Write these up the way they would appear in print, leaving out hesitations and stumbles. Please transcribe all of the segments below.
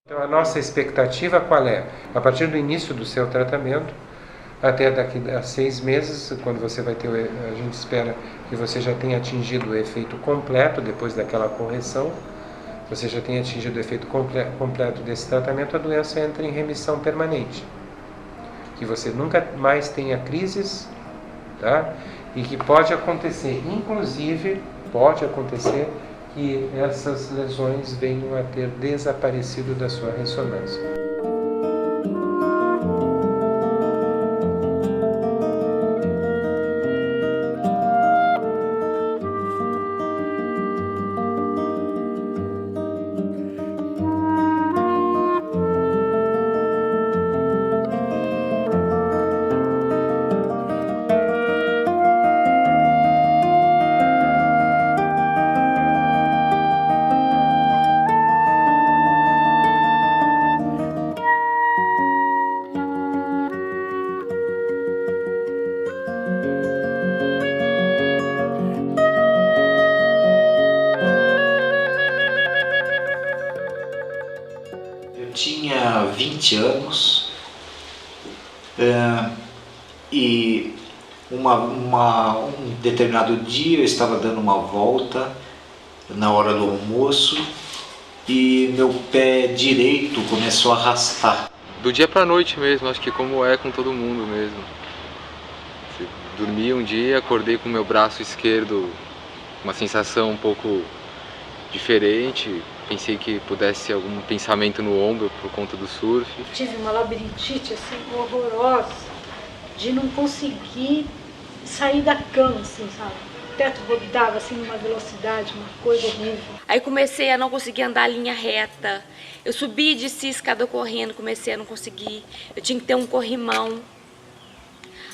Então a nossa expectativa qual é? A partir do início do seu tratamento, até daqui a 6 meses, quando você vai ter, a gente espera que você já tenha atingido o efeito completo depois daquela correção, você já tenha atingido o efeito completo desse tratamento, a doença entra em remissão permanente. Que você nunca mais tenha crises, tá? E que pode acontecer, inclusive, pode acontecer que essas lesões venham a ter desaparecido da sua ressonância. Tinha 20 anos e um determinado dia eu estava dando uma volta na hora do almoço e meu pé direito começou a arrastar. Do dia pra noite mesmo, acho que como é com todo mundo mesmo. Dormi um dia, acordei com o meu braço esquerdo, uma sensação um pouco diferente. Pensei que pudesse ser algum pensamento no ombro por conta do surf. Tive uma labirintite assim horrorosa, de não conseguir sair da cama, assim, sabe? O teto rodava assim numa velocidade, uma coisa horrível. Aí comecei a não conseguir andar a linha reta. Eu subi e desci a escada correndo, comecei a não conseguir. Eu tinha que ter um corrimão.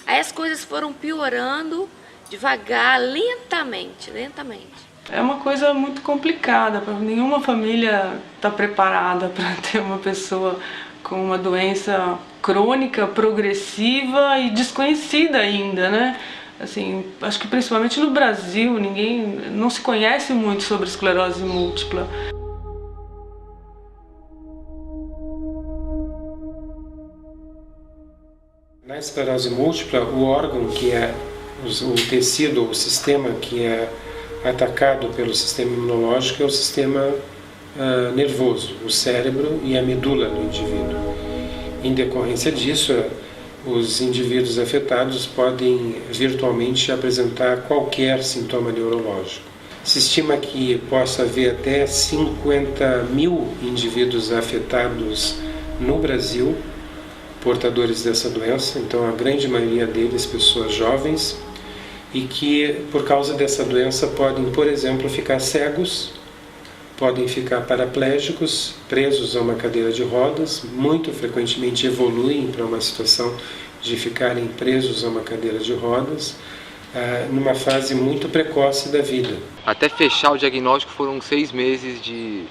Aí as coisas foram piorando devagar, lentamente. É uma coisa muito complicada, nenhuma família está preparada para ter uma pessoa com uma doença crônica, progressiva e desconhecida ainda, né? Assim, acho que principalmente no Brasil, ninguém não se conhece muito sobre esclerose múltipla. Na esclerose múltipla, o órgão que é o tecido, o sistema que é atacado pelo sistema imunológico é o sistema nervoso, o cérebro e a medula do indivíduo. Em decorrência disso, os indivíduos afetados podem virtualmente apresentar qualquer sintoma neurológico. Se estima que possa haver até 50 mil indivíduos afetados no Brasil, portadores dessa doença, então a grande maioria deles pessoas jovens, e que por causa dessa doença podem, por exemplo, ficar cegos, podem ficar paraplégicos, presos a uma cadeira de rodas, muito frequentemente evoluem para uma situação de ficarem presos a uma cadeira de rodas, numa fase muito precoce da vida. Até fechar o diagnóstico foram 6 meses de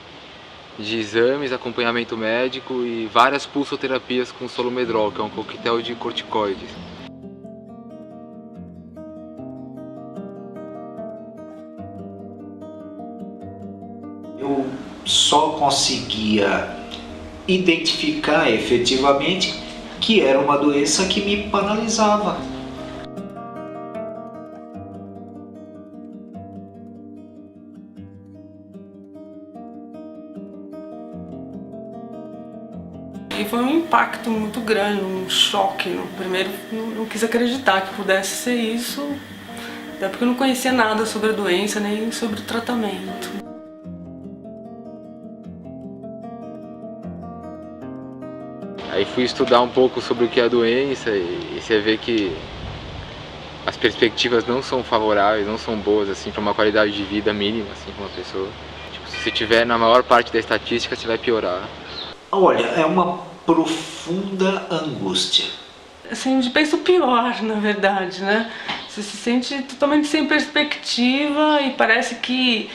exames, acompanhamento médico e várias pulsoterapias com solomedrol, que é um coquetel de corticoides. Eu só conseguia identificar efetivamente que era uma doença que me paralisava. E foi um impacto muito grande, um choque. No primeiro, não quis acreditar que pudesse ser isso, até porque eu não conhecia nada sobre a doença, nem sobre o tratamento. Aí fui estudar um pouco sobre o que é a doença e você vê que as perspectivas não são favoráveis, não são boas assim para uma qualidade de vida mínima assim para uma pessoa. Tipo, se você tiver na maior parte da estatística, você vai piorar. Olha, é uma profunda angústia. Assim, a gente pensa o pior, na verdade, né? Você se sente totalmente sem perspectiva e parece que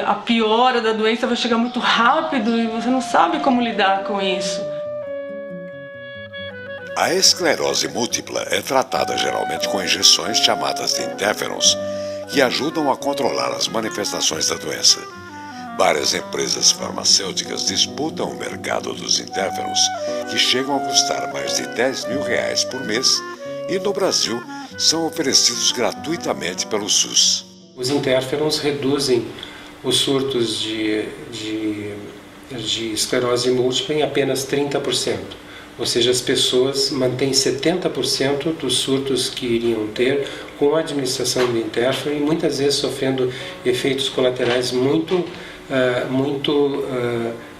a piora da doença vai chegar muito rápido e você não sabe como lidar com isso. A esclerose múltipla é tratada geralmente com injeções chamadas de interferons, que ajudam a controlar as manifestações da doença. Várias empresas farmacêuticas disputam o mercado dos interferons, que chegam a custar mais de R$10 mil por mês, e no Brasil são oferecidos gratuitamente pelo SUS. Os interferons reduzem os surtos de esclerose múltipla em apenas 30%. Ou seja, as pessoas mantêm 70% dos surtos que iriam ter com a administração do interferon e muitas vezes sofrendo efeitos colaterais muito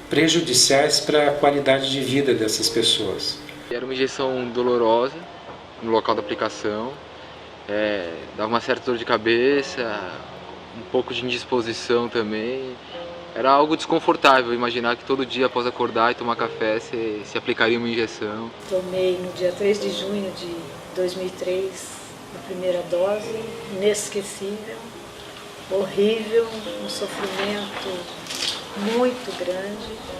prejudiciais para a qualidade de vida dessas pessoas. Era uma injeção dolorosa no local da aplicação, dava uma certa dor de cabeça, um pouco de indisposição também. Era algo desconfortável imaginar que todo dia após acordar e tomar café se aplicaria uma injeção. Tomei no dia 3 de junho de 2003 a primeira dose, inesquecível, horrível, um sofrimento muito grande.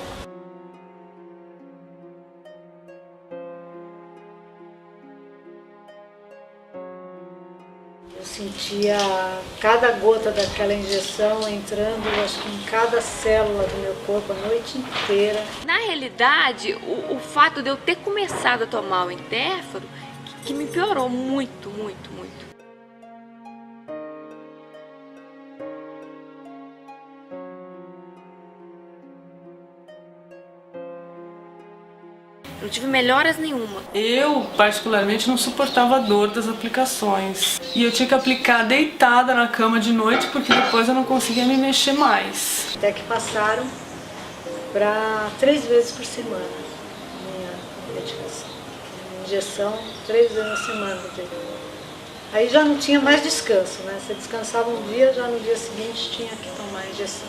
Eu sentia cada gota daquela injeção entrando, acho que em cada célula do meu corpo a noite inteira. Na realidade, o fato de eu ter começado a tomar o interferon que me piorou muito, muito, muito. Não tive melhoras nenhuma. Eu, particularmente, não suportava a dor das aplicações. E eu tinha que aplicar deitada na cama de noite, porque depois eu não conseguia me mexer mais. Até que passaram para 3 vezes por semana minha medicação. Injeção 3 vezes na semana. Aí já não tinha mais descanso, né? Você descansava um dia, já no dia seguinte tinha que tomar a injeção.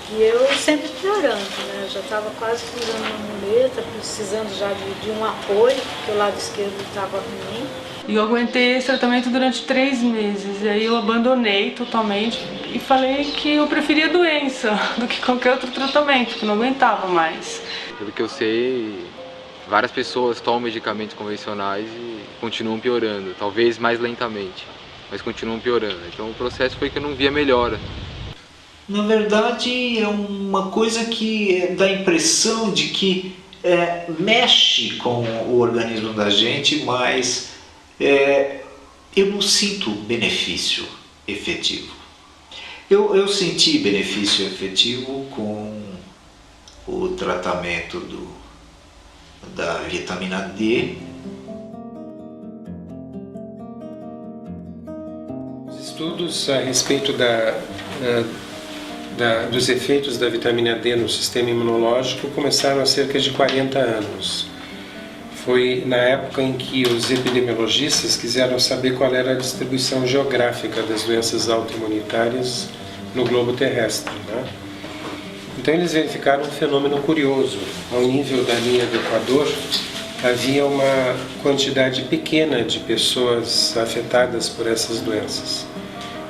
E eu sempre piorando, né? Eu já estava quase usando uma muleta, precisando já de um apoio, porque o lado esquerdo estava ruim. E eu aguentei esse tratamento durante 3 meses, e aí eu abandonei totalmente e falei que eu preferia a doença do que qualquer outro tratamento, que eu não aguentava mais. Pelo que eu sei, várias pessoas tomam medicamentos convencionais e continuam piorando, talvez mais lentamente, mas continuam piorando. Então o processo foi que eu não via melhora. Na verdade, é uma coisa que dá a impressão de que mexe com o organismo da gente, mas eu não sinto benefício efetivo. Eu senti benefício efetivo com o tratamento da vitamina D. Os estudos a respeito dos efeitos da vitamina D no sistema imunológico começaram há cerca de 40 anos. Foi na época em que os epidemiologistas quiseram saber qual era a distribuição geográfica das doenças autoimunitárias no globo terrestre, né? Então eles verificaram um fenômeno curioso. Ao nível da linha do Equador, havia uma quantidade pequena de pessoas afetadas por essas doenças,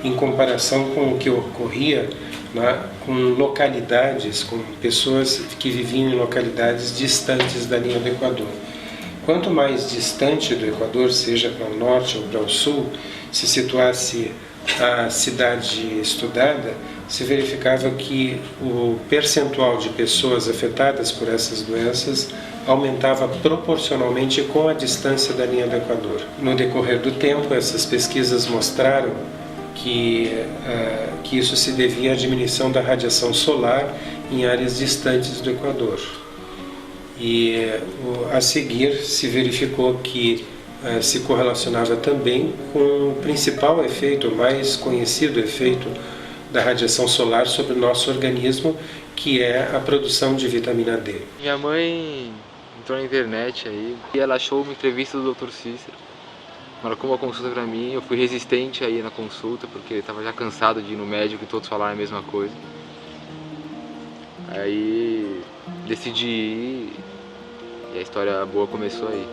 em comparação com o que ocorria com localidades, com pessoas que viviam em localidades distantes da linha do Equador. Quanto mais distante do Equador, seja para o norte ou para o sul, se situasse a cidade estudada, se verificava que o percentual de pessoas afetadas por essas doenças aumentava proporcionalmente com a distância da linha do Equador. No decorrer do tempo, essas pesquisas mostraram que isso se devia à diminuição da radiação solar em áreas distantes do Equador. E a seguir se verificou que se correlacionava também com o principal efeito, o mais conhecido efeito da radiação solar sobre o nosso organismo, que é a produção de vitamina D. Minha mãe entrou na internet aí e ela achou uma entrevista do Dr. Cícero. Marcou uma consulta pra mim, eu fui resistente aí na consulta, porque eu estava já cansado de ir no médico e todos falaram a mesma coisa. Aí decidi ir e a história boa começou aí.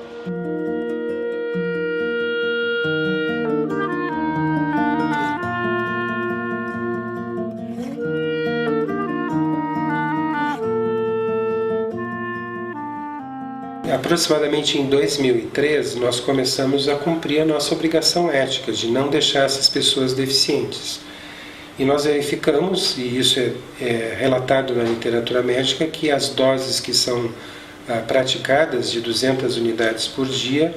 Aproximadamente em 2003, nós começamos a cumprir a nossa obrigação ética de não deixar essas pessoas deficientes. E nós verificamos, e isso é relatado na literatura médica, que as doses que são praticadas de 200 unidades por dia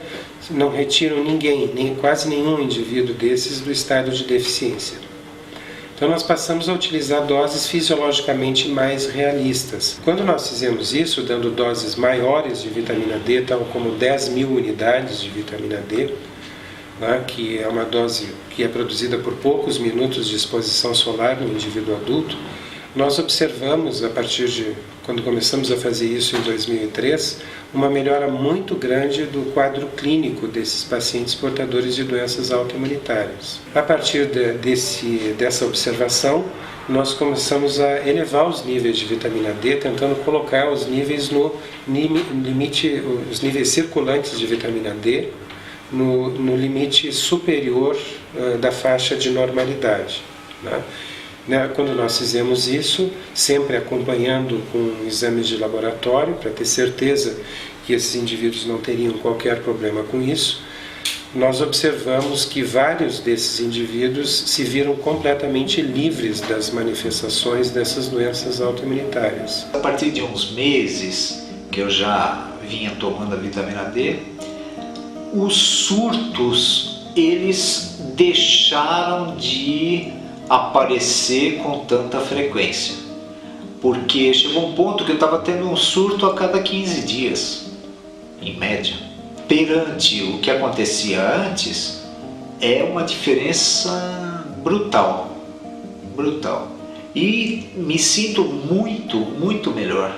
não retiram ninguém, quase nenhum indivíduo desses do estado de deficiência. Então nós passamos a utilizar doses fisiologicamente mais realistas. Quando nós fizemos isso, dando doses maiores de vitamina D, tal como 10.000 unidades de vitamina D, né, que é uma dose que é produzida por poucos minutos de exposição solar no indivíduo adulto, nós observamos, a partir de quando começamos a fazer isso em 2003, uma melhora muito grande do quadro clínico desses pacientes portadores de doenças autoimunitárias. A partir dessa observação, nós começamos a elevar os níveis de vitamina D, tentando colocar os níveis no limite, os níveis circulantes de vitamina D, no limite superior da faixa de normalidade, né? Quando nós fizemos isso, sempre acompanhando com exames de laboratório, para ter certeza que esses indivíduos não teriam qualquer problema com isso, nós observamos que vários desses indivíduos se viram completamente livres das manifestações dessas doenças autoimunitárias. A partir de uns meses que eu já vinha tomando a vitamina D, os surtos, eles deixaram de aparecer com tanta frequência, porque chegou um ponto que eu estava tendo um surto a cada 15 dias, em média. Perante o que acontecia antes, é uma diferença brutal, e me sinto muito melhor,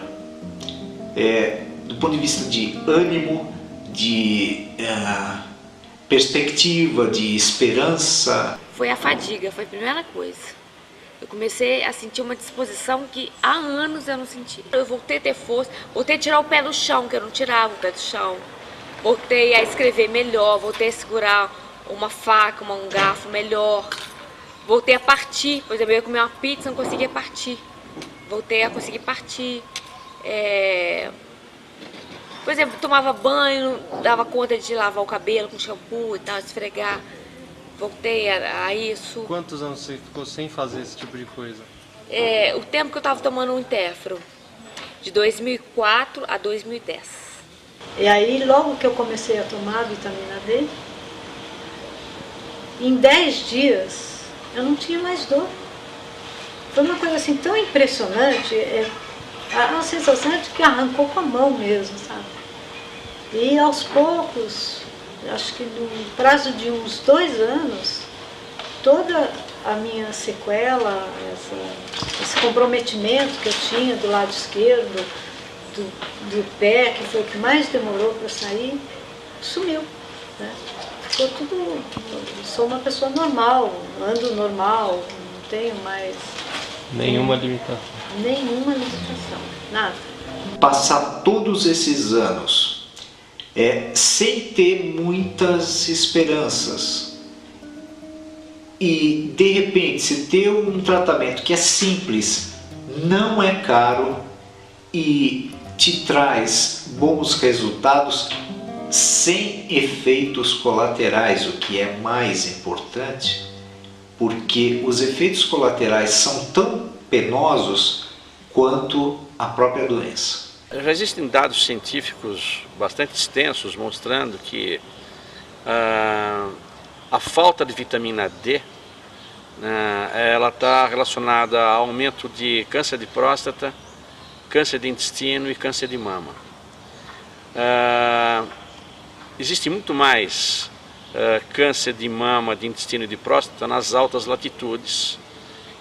do ponto de vista de ânimo, de perspectiva, de esperança. Foi a fadiga, foi a primeira coisa. Eu comecei a sentir uma disposição que há anos eu não sentia. Eu voltei a ter força, voltei a tirar o pé do chão, que eu não tirava o pé do chão. Voltei a escrever melhor, voltei a segurar uma faca, um garfo melhor. Voltei a partir, por exemplo, eu ia comer uma pizza, não conseguia partir. Voltei a conseguir partir. Por exemplo, tomava banho, dava conta de lavar o cabelo com shampoo e tal, esfregar. Voltei a isso. Quantos anos você ficou sem fazer esse tipo de coisa? O tempo que eu estava tomando um Interferon, de 2004 a 2010. E aí, logo que eu comecei a tomar a vitamina D, em 10 dias, eu não tinha mais dor. Foi uma coisa assim tão impressionante, a sensação de que arrancou com a mão mesmo, sabe? E aos poucos, acho que no prazo de uns 2 anos, toda a minha sequela, esse comprometimento que eu tinha do lado esquerdo, do pé, que foi o que mais demorou para sair, sumiu, né? Ficou tudo, eu sou uma pessoa normal, ando normal, não tenho mais... Nenhuma limitação. Nenhuma limitação, nada. Passar todos esses anos sem ter muitas esperanças e de repente se ter um tratamento que é simples, não é caro e te traz bons resultados sem efeitos colaterais, o que é mais importante, porque os efeitos colaterais são tão penosos quanto a própria doença. Já existem dados científicos bastante extensos mostrando que a falta de vitamina D, ela está relacionada ao aumento de câncer de próstata, câncer de intestino e câncer de mama. Existe muito mais câncer de mama, de intestino e de próstata nas altas latitudes.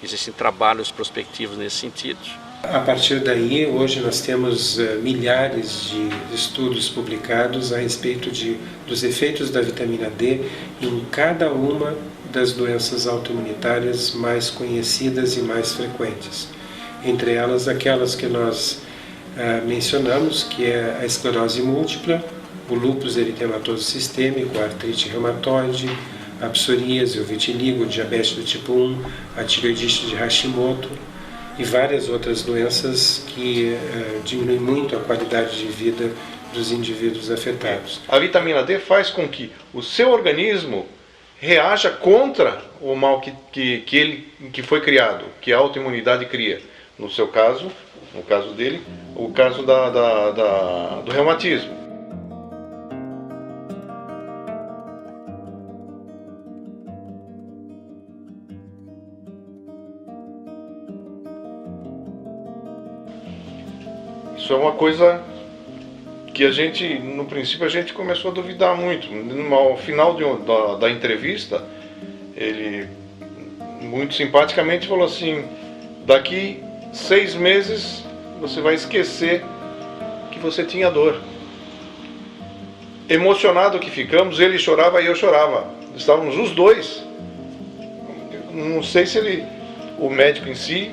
Existem trabalhos prospectivos nesse sentido. A partir daí, hoje nós temos milhares de estudos publicados a respeito dos efeitos da vitamina D em cada uma das doenças autoimunitárias mais conhecidas e mais frequentes. Entre elas, aquelas que nós mencionamos, que é a esclerose múltipla, o lúpus eritematoso sistêmico, a artrite reumatoide, a psoríase, o vitiligo, o diabetes do tipo 1, a tireoidite de Hashimoto e várias outras doenças que diminuem muito a qualidade de vida dos indivíduos afetados. A vitamina D faz com que o seu organismo reaja contra o mal que foi criado, que a autoimunidade cria. No seu caso, no caso dele, o caso do reumatismo. Isso é uma coisa que a gente, no princípio, a gente começou a duvidar muito. Ao final da entrevista, ele muito simpaticamente falou assim: daqui 6 meses você vai esquecer que você tinha dor. Emocionado que ficamos, ele chorava e eu chorava. Estávamos os dois. Não sei se o médico em si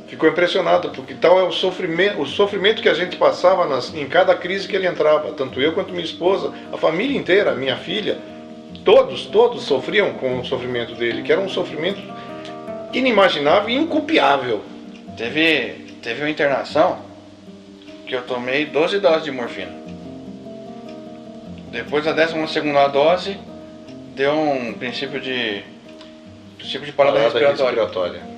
ficou impressionado, porque tal é o sofrimento que a gente passava em cada crise que ele entrava, tanto eu quanto minha esposa, a família inteira, minha filha, todos sofriam com o sofrimento dele, que era um sofrimento inimaginável e incopiável. Teve uma internação que eu tomei 12 doses de morfina. Depois da 12ª dose, deu um princípio de parada respiratória.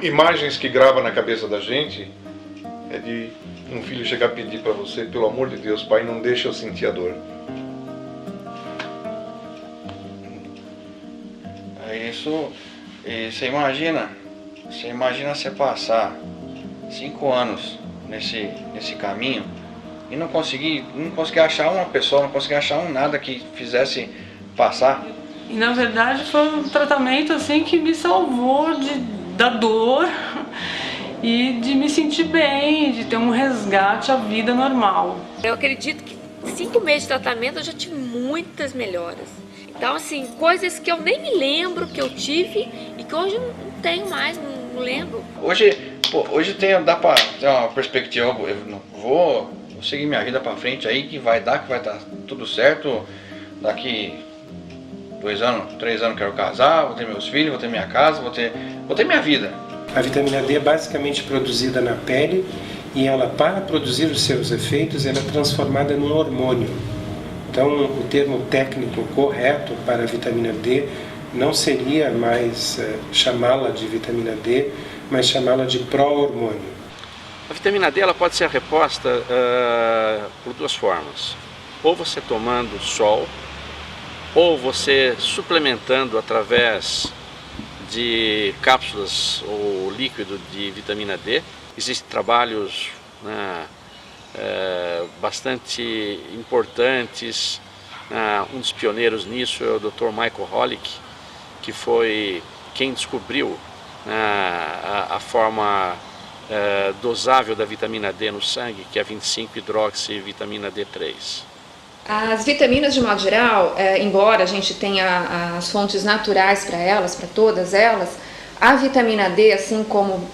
Imagens que grava na cabeça da gente é de um filho chegar a pedir para você: pelo amor de Deus, pai, não deixa eu sentir a dor. Isso, e você imagina você passar 5 anos nesse caminho e não conseguir achar uma pessoa, não conseguir achar nada que fizesse passar. E na verdade foi um tratamento assim que me salvou da dor e de me sentir bem, de ter um resgate à vida normal. Eu acredito que 5 meses de tratamento eu já tive muitas melhoras. Então, assim, coisas que eu nem me lembro que eu tive e que hoje não tenho mais, não lembro. Hoje dá pra ter uma perspectiva, eu vou seguir minha vida pra frente aí, que vai dar tudo certo. Daqui 2 anos, 3 anos quero casar, vou ter meus filhos, vou ter minha casa, vou ter minha vida. A vitamina D é basicamente produzida na pele e ela, para produzir os seus efeitos, ela é transformada num hormônio. Então, o termo técnico correto para a vitamina D não seria mais chamá-la de vitamina D, mas chamá-la de pró-hormônio. A vitamina D ela pode ser reposta por 2 formas. Ou você tomando sol, ou você suplementando através de cápsulas ou líquido de vitamina D. Existem trabalhos bastante importantes. Um dos pioneiros nisso é o Dr. Michael Holick, que foi quem descobriu a forma dosável da vitamina D no sangue, que é 25-hidroxivitamina D3. As vitaminas, de modo geral, embora a gente tenha as fontes naturais para elas, para todas elas, a vitamina D, assim como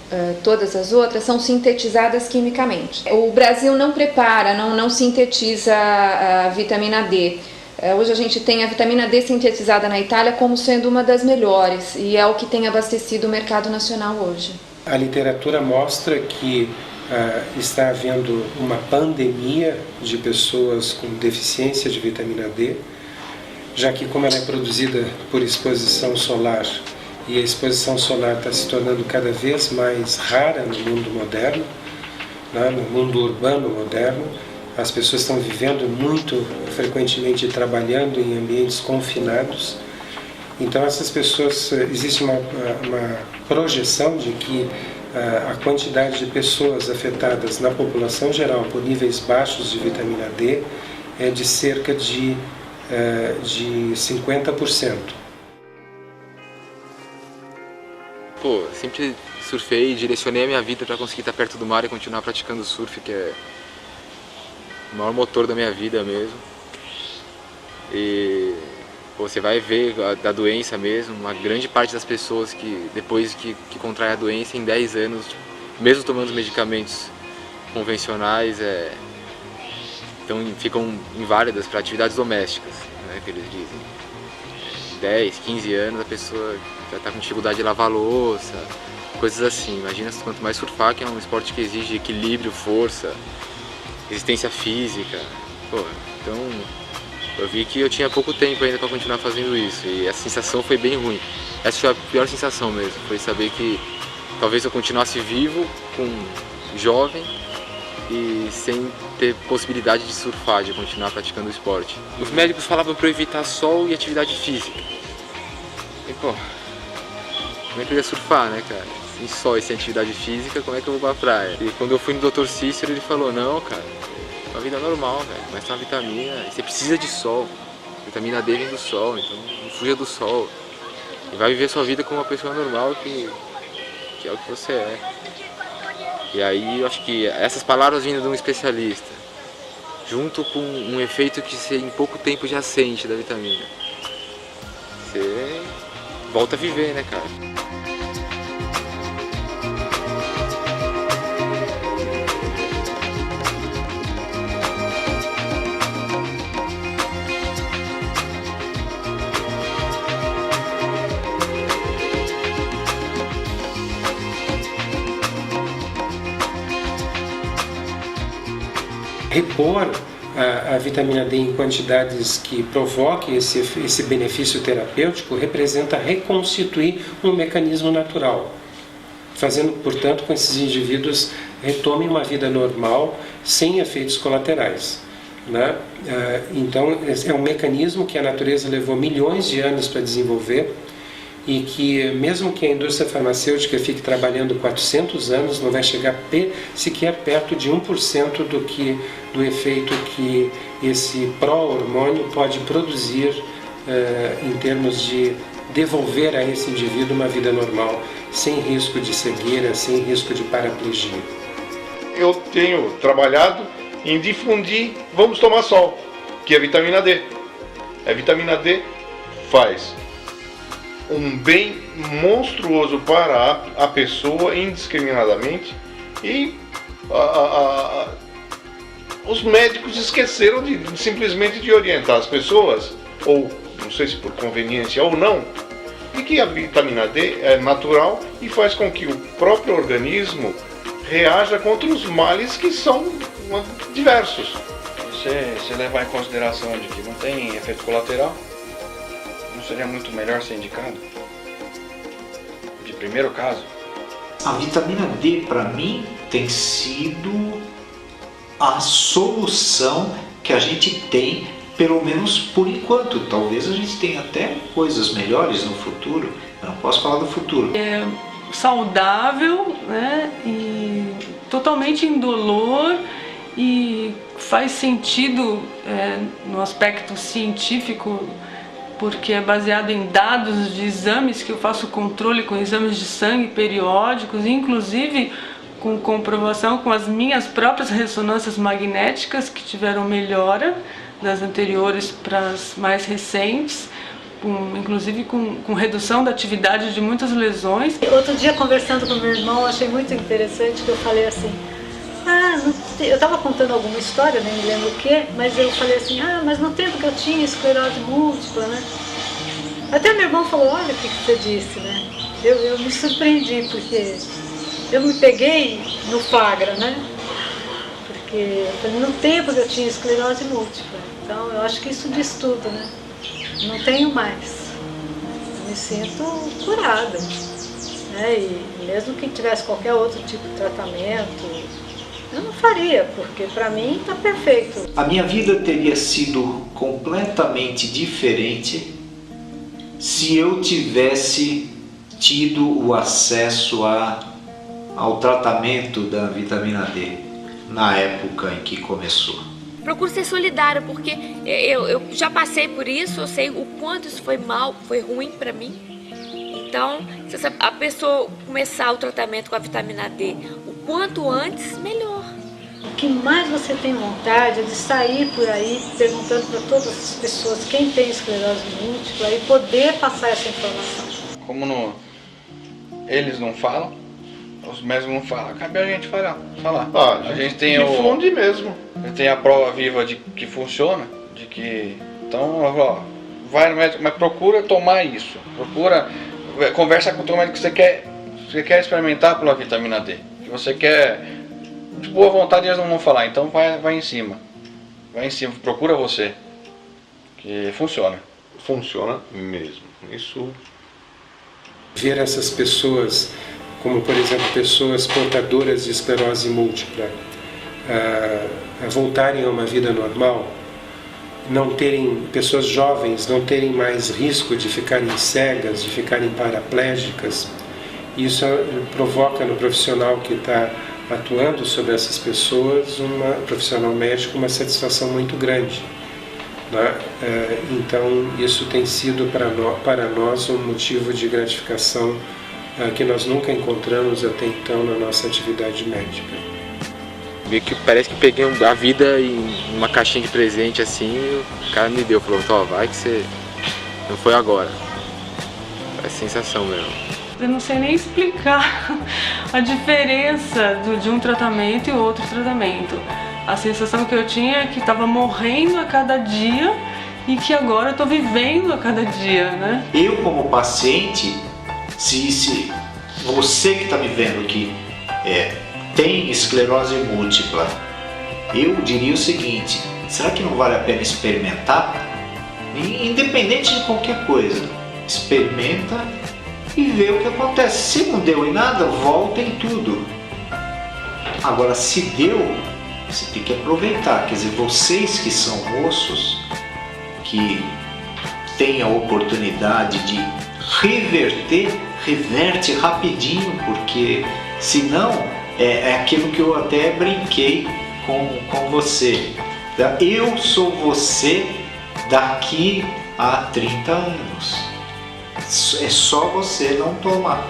todas as outras, são sintetizadas quimicamente. O Brasil não prepara, não sintetiza a vitamina D. Hoje a gente tem a vitamina D sintetizada na Itália como sendo uma das melhores e é o que tem abastecido o mercado nacional hoje. A literatura mostra que está havendo uma pandemia de pessoas com deficiência de vitamina D, já que, como ela é produzida por exposição solar, e a exposição solar está se tornando cada vez mais rara no mundo moderno, no mundo urbano moderno, as pessoas estão vivendo muito frequentemente e trabalhando em ambientes confinados. Então, essas pessoas, existe uma projeção de que a quantidade de pessoas afetadas na população geral por níveis baixos de vitamina D é de cerca de 50%. Pô, sempre surfei e direcionei a minha vida para conseguir estar perto do mar e continuar praticando surf, que é o maior motor da minha vida mesmo. E pô, você vai ver da doença mesmo, uma grande parte das pessoas que depois que contrai a doença em 10 anos, mesmo tomando os medicamentos convencionais, então ficam inválidas para atividades domésticas, né, que eles dizem. 10, 15 anos a pessoa já está com dificuldade de lavar louça, coisas assim. Imagina quanto mais surfar, que é um esporte que exige equilíbrio, força, resistência física. Pô, então eu vi que eu tinha pouco tempo ainda para continuar fazendo isso e a sensação foi bem ruim. Essa foi a pior sensação mesmo, foi saber que talvez eu continuasse vivo, jovem e sem ter possibilidade de surfar, de continuar praticando o esporte. Os médicos falavam para eu evitar sol e atividade física. E pô, como é que eu ia surfar, né, cara? Sem sol e sem atividade física, como é que eu vou pra praia? E quando eu fui no Dr. Cícero, ele falou, não, cara, é uma vida normal, velho, mas tem uma vitamina, você precisa de sol. A vitamina D vem do sol, então não fuja do sol. E vai viver sua vida como uma pessoa normal que é o que você é. E aí eu acho que essas palavras vindo de um especialista, junto com um efeito que você em pouco tempo já sente da vitamina, você volta a viver, né, cara? Repor a vitamina D em quantidades que provoquem esse benefício terapêutico representa reconstituir um mecanismo natural, fazendo, portanto, com que esses indivíduos retomem uma vida normal, sem efeitos colaterais, né? Então, é um mecanismo que a natureza levou milhões de anos para desenvolver e que, mesmo que a indústria farmacêutica fique trabalhando 400 anos, não vai chegar sequer perto de 1% do efeito que esse pró-hormônio pode produzir em termos de devolver a esse indivíduo uma vida normal, sem risco de cegueira, sem risco de paraplegia. Eu tenho trabalhado em difundir, vamos tomar sol, que é a vitamina D. A vitamina D faz um bem monstruoso para a pessoa indiscriminadamente e os médicos esqueceram simplesmente de orientar as pessoas, ou não sei se por conveniência ou não, de que a vitamina D é natural e faz com que o próprio organismo reaja contra os males que são diversos. Você levar em consideração de que não tem efeito colateral, não seria muito melhor ser indicado? De primeiro caso? A vitamina D, para mim, tem sido a solução que a gente tem, pelo menos por enquanto. Talvez a gente tenha até coisas melhores no futuro. Eu não posso falar do futuro. É saudável, né? E totalmente indolor e faz sentido no aspecto científico, porque é baseado em dados de exames que eu faço controle com exames de sangue periódicos, inclusive com comprovação com as minhas próprias ressonâncias magnéticas que tiveram melhora das anteriores para as mais recentes, inclusive com redução da atividade de muitas lesões. Outro dia, conversando com meu irmão, achei muito interessante que eu falei assim, eu estava contando alguma história, nem me lembro o que, mas eu falei assim, mas no tempo que eu tinha esclerose múltipla, né? Até meu irmão falou, olha o que você disse, né? Eu me surpreendi, porque eu me peguei no flagra, né? Porque eu falei, no tempo que eu tinha esclerose múltipla. Então eu acho que isso diz tudo, né? Não tenho mais. Eu me sinto curada, né? E mesmo que tivesse qualquer outro tipo de tratamento, eu não faria, porque para mim está perfeito. A minha vida teria sido completamente diferente se eu tivesse tido o acesso ao tratamento da vitamina D na época em que começou. Procuro ser solidária, porque eu já passei por isso, eu sei o quanto isso foi mal, foi ruim para mim. Então, se a pessoa começar o tratamento com a vitamina D o quanto antes, melhor. O que mais você tem vontade é de sair por aí perguntando para todas as pessoas quem tem esclerose múltipla e poder passar essa informação. Como eles não falam, os médicos não falam, cabe a gente falar. A gente tem difunde mesmo. A gente tem a prova viva de que funciona, de que então vai no médico, mas procura tomar isso, conversa com o teu médico que você quer experimentar pela vitamina D, que você quer de boa vontade, eles não vão falar, então vai em cima, procura você. Que funciona. Funciona mesmo. Isso. Ver essas pessoas, como por exemplo pessoas portadoras de esclerose múltipla, voltarem a uma vida normal, não terem, pessoas jovens não terem mais risco de ficarem cegas, de ficarem paraplégicas, isso provoca no profissional que está atuando sobre essas pessoas, profissional médico, uma satisfação muito grande, né? Então isso tem sido para nós um motivo de gratificação que nós nunca encontramos até então na nossa atividade médica. Meio que parece que peguei a vida em uma caixinha de presente assim, e o cara me deu, falou, ó, vai que você não foi agora. É sensação mesmo. Eu não sei nem explicar a diferença de um tratamento e outro tratamento. A sensação que eu tinha é que estava morrendo a cada dia e que agora eu estou vivendo a cada dia, né? Eu, como paciente, se você que está me vendo que tem esclerose múltipla, eu diria o seguinte: será que não vale a pena experimentar? Independente de qualquer coisa, experimenta e vê o que acontece. Se não deu em nada, volta em tudo. Agora, se deu, você tem que aproveitar. Quer dizer, vocês que são moços, que têm a oportunidade de reverter, reverte rapidinho, porque senão é aquilo que eu até brinquei com você. Eu sou você daqui a 30 anos. É só você não tomar.